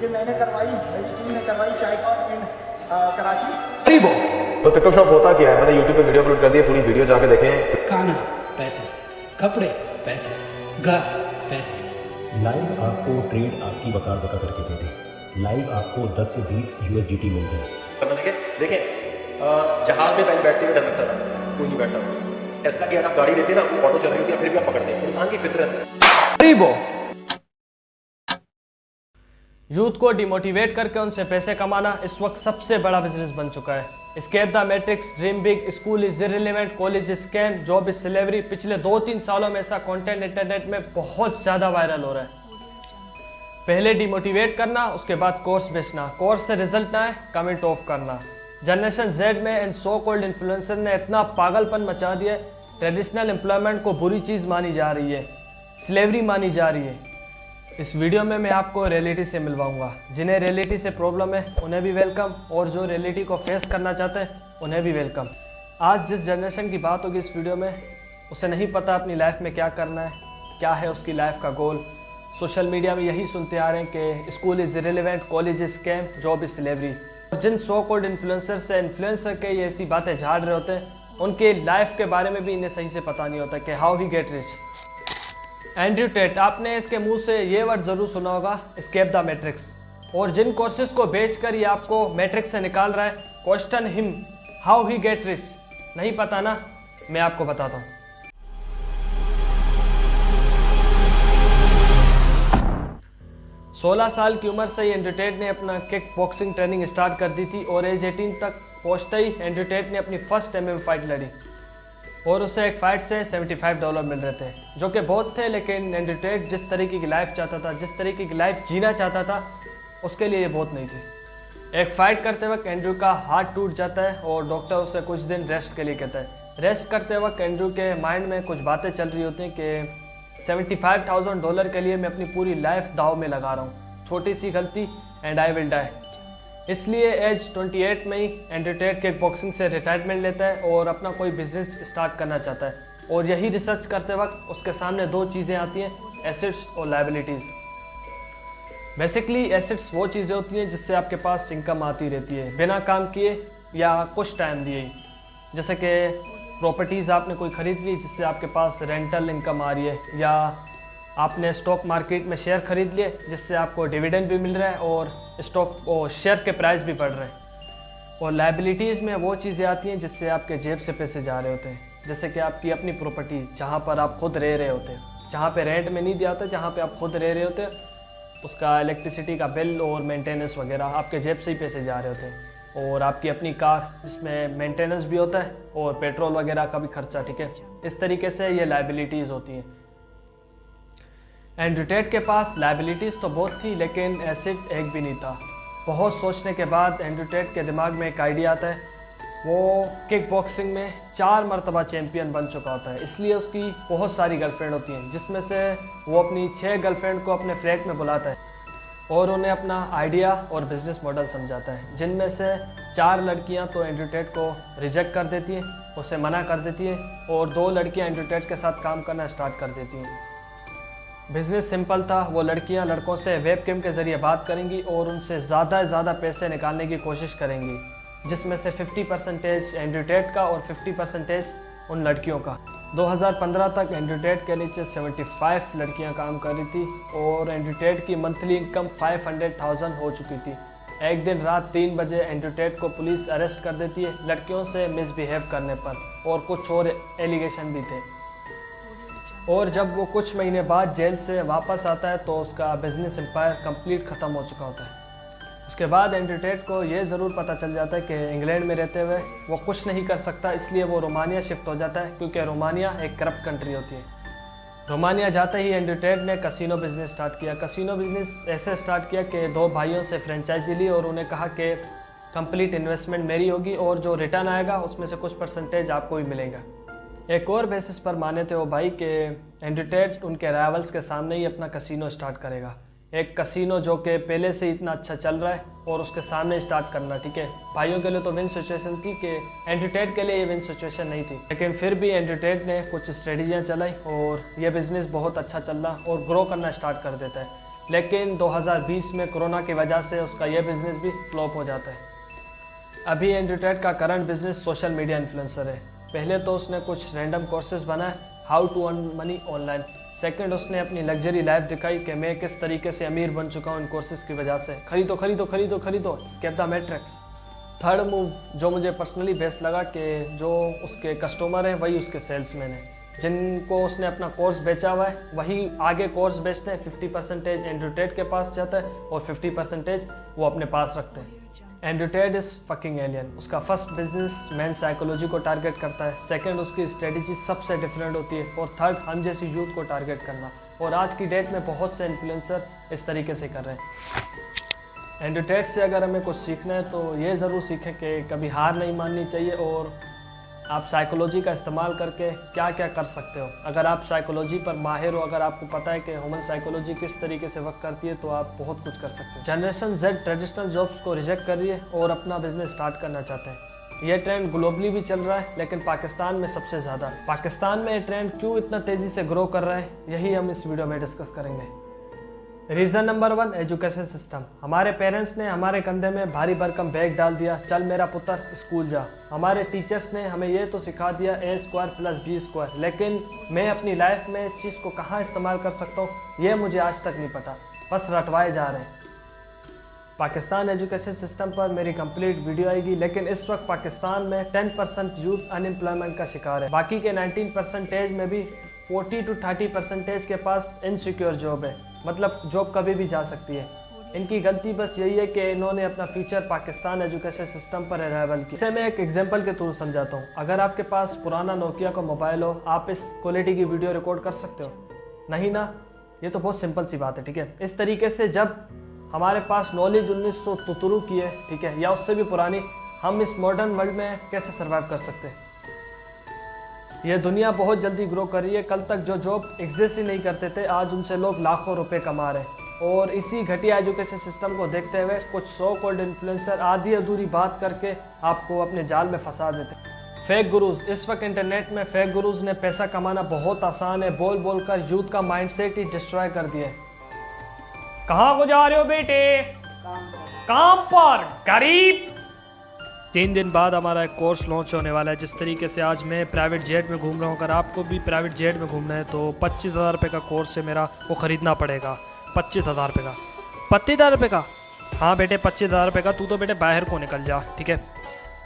कि मैंने करवाई, मेरी टीम ने करवाई चायकॉन इन कराची। तो टिकटॉक शॉप होता क्या है? मैंने यूट्यूब पे वीडियो अपलोड कर दी है, पूरी वीडियो जाके देखें। खाना पैसे से, कपड़े पैसे से, घर पैसे से। लाइव आपको ट्रेड आपकी वकार जका करके दे दे। लाइव आपको 10 से 20 USDT मिल जाए। देखें जहाज में पहले बैठते हुए डर लगता था, कोई नहीं बैठता। टेस्ला की अगर आप गाड़ी लेते ना, वो ऑटो चल रही होती है, फिर भी आप पकड़ते हैं। इंसान की फितरत है। यूथ को डिमोटिवेट करके उनसे पैसे कमाना इस वक्त सबसे बड़ा बिजनेस बन चुका है। Escape the matrix, dream big, school is irrelevant, college scam, job is slavery. पिछले 2-3 सालों में ऐसा कंटेंट इंटरनेट में बहुत ज़्यादा वायरल हो रहा है। पहले डिमोटिवेट करना, उसके बाद कोर्स बेचना, कोर्स से रिजल्ट ना आए कमेंट ऑफ करना। जनरेशन जेड में इन सो कॉल्ड इन्फ्लुएंसर ने इतना पागलपन मचा दिया है, ट्रेडिशनल एम्प्लॉयमेंट को बुरी चीज़ मानी जा रही है, स्लेवरी मानी जा रही है। इस वीडियो में मैं आपको रियलिटी से मिलवाऊंगा। जिन्हें रियलिटी से प्रॉब्लम है उन्हें भी वेलकम, और जो रियलिटी को फेस करना चाहते हैं उन्हें भी वेलकम। आज जिस जनरेशन की बात होगी इस वीडियो में, उसे नहीं पता अपनी लाइफ में क्या करना है, क्या है उसकी लाइफ का गोल। सोशल मीडिया में यही सुनते आ रहे हैं कि school is irrelevant, college is scam, job is slavery. जिन सो कॉल्ड इन्फ्लुएंसर से इन्फ्लुएंसर के ये ऐसी बातें झाड़ रहे होते हैं, उनके लाइफ के बारे में भी इन्हें सही से पता नहीं होता कि how he get rich. Andrew Tate, आपने इसके मुंह से ये वर्ड ज़रूर सुना होगा, एस्केप द मैट्रिक्स। और जिन कोर्सेज को बेचकर ये आपको मैट्रिक्स से निकाल रहा है, question him how he get rich. नहीं पता ना, मैं आपको बताता हूँ। सोलह साल की उम्र से ही एंड्रयू टेट ने अपना किक बॉक्सिंग ट्रेनिंग स्टार्ट कर दी थी, और एज 18 तक पहुँचते ही एंड्रयू टेट ने अपनी फर्स्ट MMA फाइट लड़ी, और उसे एक फ़ाइट से $75 मिल रहे थे, जो कि बहुत थे। लेकिन एंड्रयू टेट जिस तरीके की लाइफ चाहता था, जिस तरीके की लाइफ जीना चाहता था, उसके लिए ये बहुत नहीं थी। एक फ़ाइट करते वक्त एंड्रयू का हाथ टूट जाता है, और डॉक्टर उसे कुछ दिन रेस्ट के लिए कहता है। रेस्ट करते वक्त एंड्रयू के माइंड में कुछ बातें चल रही होती हैं कि $75,000 के लिए मैं अपनी पूरी लाइफ दाव में लगा रहा हूँ, छोटी सी गलती एंड आई विल डाई। इसलिए एज 28 में ही एंड्रयू टेट किक बॉक्सिंग से रिटायरमेंट लेता है और अपना कोई बिजनेस स्टार्ट करना चाहता है। और यही रिसर्च करते वक्त उसके सामने दो चीज़ें आती हैं, एसेट्स और लायबिलिटीज़। बेसिकली एसेट्स वो चीज़ें होती हैं जिससे आपके पास इनकम आती रहती है बिना काम किए या कुछ टाइम दिए ही। जैसे कि प्रॉपर्टीज़ आपने कोई ख़रीद ली जिससे आपके पास रेंटल इनकम आ रही है, या आपने स्टॉक मार्केट में शेयर खरीद लिए जिससे आपको डिविडेंड भी मिल रहा है और स्टॉक और शेयर के प्राइस भी बढ़ रहे हैं। और लायबिलिटीज़ में वो चीज़ें आती हैं जिससे आपके जेब से पैसे जा रहे होते हैं, जैसे कि आपकी अपनी प्रॉपर्टी जहाँ पर आप खुद रह रहे होते हैं, जहाँ पे रेंट में नहीं दिया होता, जहाँ पे आप खुद रह रहे होते हैं, उसका इलेक्ट्रिसिटी का बिल और मेंटेनेंस वगैरह आपके जेब से ही पैसे जा रहे होते हैं। और आपकी अपनी कार जिसमें मेंटेनेंस भी होता है और पेट्रोल वगैरह का भी खर्चा, ठीक है। इस तरीके से ये लायबिलिटीज़ होती हैं। एंड्रयू टेट के पास लायबिलिटीज़ तो बहुत थी, लेकिन एसेट एक भी नहीं था। बहुत सोचने के बाद एंड्रयू टेट के दिमाग में एक आइडिया आता है। वो किक बॉक्सिंग में 4 मरतबा चैम्पियन बन चुका होता है, इसलिए उसकी बहुत सारी गर्लफ्रेंड होती हैं, जिसमें से वो अपनी 6 गर्लफ्रेंड को अपने फ्लैट में बुलाता है और उन्हें अपना आइडिया और बिजनेस मॉडल समझाता है। जिनमें से 4 लड़कियां तो एंड्रयू टेट को रिजेक्ट कर देती हैं, उसे मना कर देती हैं, और 2 लड़कियां एंड्रयू टेट के साथ काम करना स्टार्ट कर देती हैं। बिज़नेस सिंपल था, वो लड़कियां लड़कों से वेबकैम के ज़रिए बात करेंगी और उनसे ज़्यादा से ज़्यादा पैसे निकालने की कोशिश करेंगी, जिसमें से 50% एंड्रयू टेट का और 50% उन लड़कियों का। 2015 तक एंड्रयू टेट के नीचे 75 लड़कियां काम कर रही थी, और एंड्रयू टेट की मंथली इनकम 500,000 हो चुकी थी। एक दिन रात 3 बजे एंड्रयू टेट को पुलिस अरेस्ट कर देती है लड़कियों से मिसबिहेव करने पर, और कुछ और एलिगेशन भी थे। और जब वो कुछ महीने बाद जेल से वापस आता है तो उसका बिजनेस एम्पायर कंप्लीट ख़त्म हो चुका होता है। उसके बाद एंड्रयू टेट को ये ज़रूर पता चल जाता है कि इंग्लैंड में रहते हुए वो कुछ नहीं कर सकता, इसलिए वो रोमानिया शिफ्ट हो जाता है, क्योंकि रोमानिया एक करप्ट कंट्री होती है। रोमानिया जाते ही एंड्रयू टेट ने कसिनो बिज़नेस स्टार्ट किया। कसिनो बिज़नेस ऐसे स्टार्ट किया कि 2 भाइयों से फ्रेंचाइजी ली और उन्हें कहा कि कंप्लीट इन्वेस्टमेंट मेरी होगी, और जो रिटर्न आएगा उसमें से कुछ % आपको ही मिलेगा। एक और बेसिस पर माने थे वो भाई कि एंड्रयू टेट उनके राइवल्स के सामने ही अपना कसिनो स्टार्ट करेगा। एक कसिनो जो कि पहले से इतना अच्छा चल रहा है और उसके सामने स्टार्ट करना, ठीक है। भाइयों के लिए तो विन सिचुएशन थी, कि एंड्रयू टेट के लिए ये विन सिचुएशन नहीं थी, लेकिन फिर भी एंड्रयू टेट ने कुछ स्ट्रेटजियाँ चलाई और ये बिज़नेस बहुत अच्छा चल रहा और ग्रो करना स्टार्ट कर देता है। लेकिन 2020 में कोरोना की वजह से उसका ये बिज़नेस भी फ्लॉप हो जाता है। अभी एंड्रयू टेट का current business social media influencer है। पहले तो उसने कुछ रैंडम कोर्सेज बनाए how to earn money online. Second, उसने अपनी लग्जरी लाइफ दिखाई कि मैं किस तरीके से अमीर बन चुका हूँ इन कोर्सेज की वजह से। खरीदो खरीदो खरीदो खरीदो, escape the matrix. Third move जो मुझे पर्सनली बेस्ट लगा कि जो उसके कस्टमर हैं वही उसके सेल्समैन हैं। जिनको उसने अपना कोर्स बेचा हुआ है वही आगे कोर्स बेचते हैं। 50% एंड्रयू टेट के पास जाता है और 50% वो अपने पास रखते हैं। Andrew Tate is fucking alien. उसका फर्स्ट बिजनेस मैन साइकोलॉजी को टारगेट करता है। सेकंड, उसकी स्ट्रेटजी सबसे डिफरेंट होती है। और थर्ड, हम जैसी यूथ को टारगेट करना। और आज की डेट में बहुत से इन्फ्लुएंसर इस तरीके से कर रहे हैं। एंड्रयू टेट से अगर हमें कुछ सीखना है तो ये ज़रूर सीखें कि कभी हार नहीं माननी चाहिए और आप साइकोलॉजी का इस्तेमाल करके क्या क्या कर सकते हो। अगर आप साइकोलॉजी पर माहिर हो, अगर आपको पता है कि ह्यूमन साइकोलॉजी किस तरीके से वर्क करती है, तो आप बहुत कुछ कर सकते हो। जनरेशन जेड ट्रेडिशनल जॉब्स को रिजेक्ट कर रही है और अपना बिजनेस स्टार्ट करना चाहते हैं। ये ट्रेंड ग्लोबली भी चल रहा है, लेकिन पाकिस्तान में सबसे ज़्यादा। पाकिस्तान में ये ट्रेंड क्यों इतना तेज़ी से ग्रो कर रहा है, यही हम इस वीडियो में डिस्कस करेंगे। Reason number 1, education system. हमारे पेरेंट्स ने हमारे कंधे में भारी भरकम बैग डाल दिया, चल मेरा पुत्र स्कूल जा। हमारे टीचर्स ने हमें ये तो सिखा दिया a² + b², लेकिन मैं अपनी लाइफ में इस चीज़ को कहाँ इस्तेमाल कर सकता हूँ ये मुझे आज तक नहीं पता, बस रटवाए जा रहे हैं। पाकिस्तान एजुकेशन सिस्टम पर मेरी कंप्लीट वीडियो आएगी, लेकिन इस वक्त पाकिस्तान में 10% यूथ अनएम्प्लॉयमेंट का शिकार है। बाकी के 19% में भी 40 to 30% के पास इनसिक्योर जॉब है, मतलब जॉब कभी भी जा सकती है। इनकी गलती बस यही है कि इन्होंने अपना फ्यूचर पाकिस्तान एजुकेशन सिस्टम पर अराइवल की। इसे मैं एक एग्जांपल के थ्रू समझाता हूँ। अगर आपके पास पुराना नोकिया का मोबाइल हो, आप इस क्वालिटी की वीडियो रिकॉर्ड कर सकते हो? नहीं ना, ये तो बहुत सिंपल सी बात है, ठीक है। इस तरीके से जब हमारे पास नॉलेज 1973 की है, ठीक है, या उससे भी पुरानी, हम इस मॉडर्न वर्ल्ड में कैसे सर्वाइव कर सकते हैं? ये दुनिया बहुत जल्दी ग्रो कर रही है। कल तक जो जॉब एग्जिस्ट ही नहीं करते थे, आज उनसे लोग लाखों रुपए कमा रहे हैं। और इसी घटिया एजुकेशन सिस्टम को देखते हुए कुछ सो कॉल्ड इन्फ्लुएंसर आधी अधूरी बात करके आपको अपने जाल में फंसा देते हैं। फेक गुरुज। इस वक्त इंटरनेट में फेक गुरुज ने पैसा कमाना बहुत आसान है, बोल बोल कर यूथ का माइंडसेट ही डिस्ट्रॉय कर दिया है। कहाँ को जा रहे हो बेटे? काम पर, गरीब। 3 दिन बाद हमारा एक कोर्स लॉन्च होने वाला है। जिस तरीके से आज मैं प्राइवेट जेट में घूम रहा हूँ, अगर आपको भी प्राइवेट जेट में घूमना है तो 25,000 रुपये का कोर्स है मेरा, वो ख़रीदना पड़ेगा। 25,000 रुपये का? 25,000 रुपये का? हाँ बेटे 25,000 रुपये का। तू तो बेटे बाहर को निकल जा, ठीक है।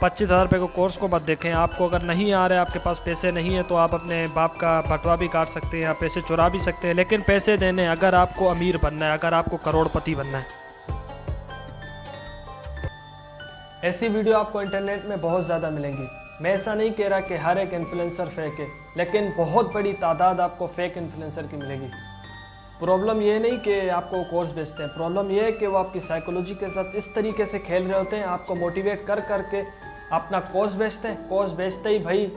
25,000 रुपये को कोर्स को मत देखें। आपको अगर नहीं आ रहा है, आपके पास पैसे नहीं है, तो आप अपने बाप का बटवा भी काट सकते हैं या पैसे चुरा भी सकते हैं, लेकिन पैसे देने अगर आपको अमीर बनना है, अगर आपको करोड़पति बनना है। ऐसी वीडियो आपको इंटरनेट में बहुत ज़्यादा मिलेंगी। मैं ऐसा नहीं कह रहा कि हर एक इन्फ्लुएंसर फेक है, लेकिन बहुत बड़ी तादाद आपको फेक इन्फ्लुएंसर की मिलेगी। प्रॉब्लम ये नहीं कि आपको कोर्स बेचते हैं, प्रॉब्लम ये है कि वो आपकी साइकोलॉजी के साथ इस तरीके से खेल रहे होते हैं, आपको मोटिवेट कर करके अपना कोर्स बेचते हैं। कोर्स बेचते ही भाई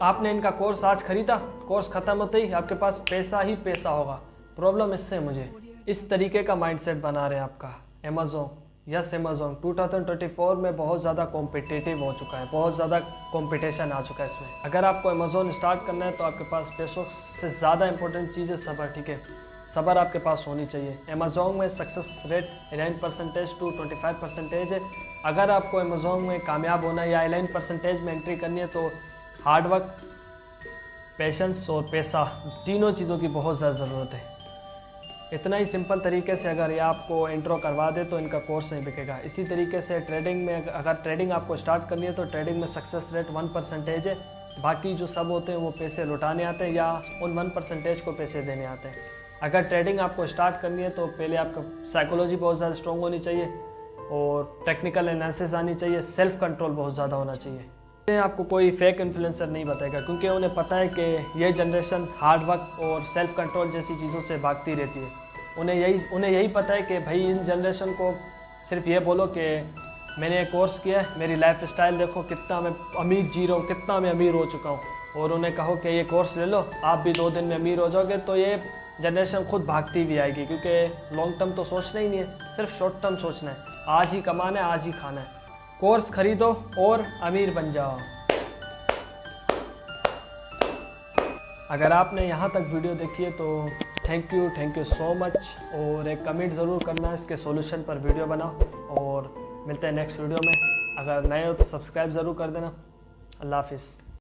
आपने इनका कोर्स आज खरीदा, कोर्स ख़त्म होते ही आपके पास पैसा ही पैसा होगा। प्रॉब्लम इससे मुझे इस तरीके का माइंडसेट बना रहे हैं आपका। अमेज़ॉन, यस अमेज़ॉन 2024 में बहुत ज़्यादा कॉम्पिटिटिव हो चुका है, बहुत ज़्यादा कंपटीशन आ चुका है इसमें। अगर आपको अमेज़ॉन स्टार्ट करना है तो आपके पास पैसों से ज़्यादा इंपॉर्टेंट चीज़ है सब्र, ठीक है। सब्र आपके पास होनी चाहिए। अमेज़ॉन में सक्सेस रेट 11% to 25% है। अगर आपको अमेज़ॉन में कामयाब होना है या 11% में एंट्री करनी है तो हार्डवर्क, पेशेंस और पैसा, तीनों चीज़ों की बहुत ज़्यादा ज़रूरत है। इतना ही सिंपल तरीके से अगर ये आपको इंट्रो करवा दे तो इनका कोर्स नहीं बिकेगा। इसी तरीके से ट्रेडिंग में अगर ट्रेडिंग आपको स्टार्ट करनी है तो ट्रेडिंग में सक्सेस रेट 1% है। बाकी जो सब होते हैं वो पैसे लुटाने आते हैं या उन 1% को पैसे देने आते हैं। अगर ट्रेडिंग आपको स्टार्ट करनी है तो पहले आपका साइकोलॉजी बहुत ज़्यादा स्ट्रॉन्ग होनी चाहिए और टेक्निकल एनालिसिस आनी चाहिए, सेल्फ कंट्रोल बहुत ज़्यादा होना चाहिए। आपको कोई फेक इन्फ्लुएंसर नहीं बताएगा, क्योंकि उन्हें पता है कि ये जनरेशन हार्डवर्क और सेल्फ कंट्रोल जैसी चीज़ों से भागती रहती है। उन्हें यही पता है कि भाई इन जनरेशन को सिर्फ ये बोलो कि मैंने एक कोर्स किया है, मेरी लाइफ स्टाइल देखो, कितना मैं अमीर जी रहा हूँ, कितना मैं अमीर हो चुका हूँ, और उन्हें कहो कि ये कोर्स ले लो, आप भी 2 दिन में अमीर हो जाओगे, तो ये जनरेशन खुद भागती भी आएगी। क्योंकि लॉन्ग टर्म तो सोचना ही नहीं है, सिर्फ शॉर्ट टर्म सोचना है। आज ही कमाना है, आज ही खाना है। कोर्स खरीदो और अमीर बन जाओ। अगर आपने यहाँ तक वीडियो देखी है तो थैंक यू सो मच। और एक कमेंट ज़रूर करना, इसके सॉल्यूशन पर वीडियो बनाओ। और मिलते हैं नेक्स्ट वीडियो में। अगर नए हो तो सब्सक्राइब ज़रूर कर देना। अल्लाह हाफिज़।